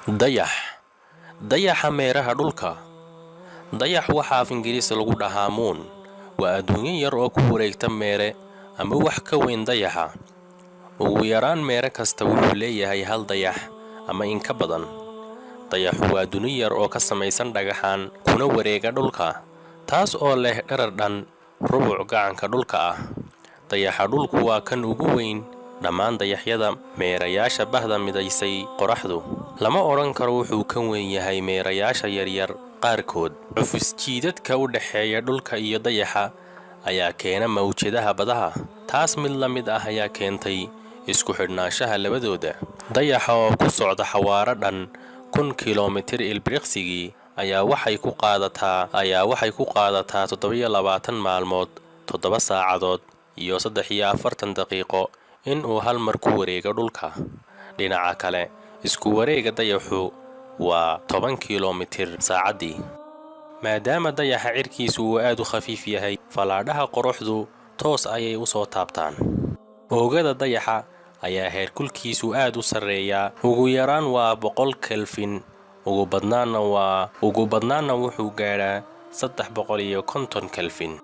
dayaxa meeraha dhulka. dayax waxaa af ingiriisi lagu dhahaa moon, waa adduunyo yar oo ku wareegta meere ama wax ka weyn dayaxa. ugu yaraan meere kasta wuxuu leeyahay hal dayax ama in ka badan. dayaxu waa duni yar oo ka samaysan dhagaxaan kuna wareega dhulka, taas oo leh dherer dhan rubuc gacanka dhulka ah. dayaxa dhulku waa kan ugu weyn dhammaan dayaxyada meerayaasha bahda midaysay qoraxdu. lama odhan karo wuxuu ka weyn yahay meerayaasha yaryar qaarkood. cufisjiidadka u dhexeeya dhulka iyo dayaxa ayaa keena mawjadaha badaha, taas mid la mid ah ayaa keentay isku xidhnaanshaha labadooda. dayaxa oo ku socda xawaaro dhan 1000 kilomitir ilbiriqsigii ayaa waxay ku qaadataa 27 maalmood, 7 saacadood iyo 43 daqiiqo in uu hal mar ku wareego dhulka. dhinaca kale, isku wareega dayaxu waa 10 kilomitir saacaddii. maadaama dayaxa cirkiisu uu aad u khafiif yahay, falaadhaha qoraxdu toos ayay u soo taabtaan. oogada dayaxa ayaa heerkulkiisu aad u sarreeyaa, ugu yaraan waa 100 kelfin, ugu badnaana wuxuu gaadhaa 350 kelfin.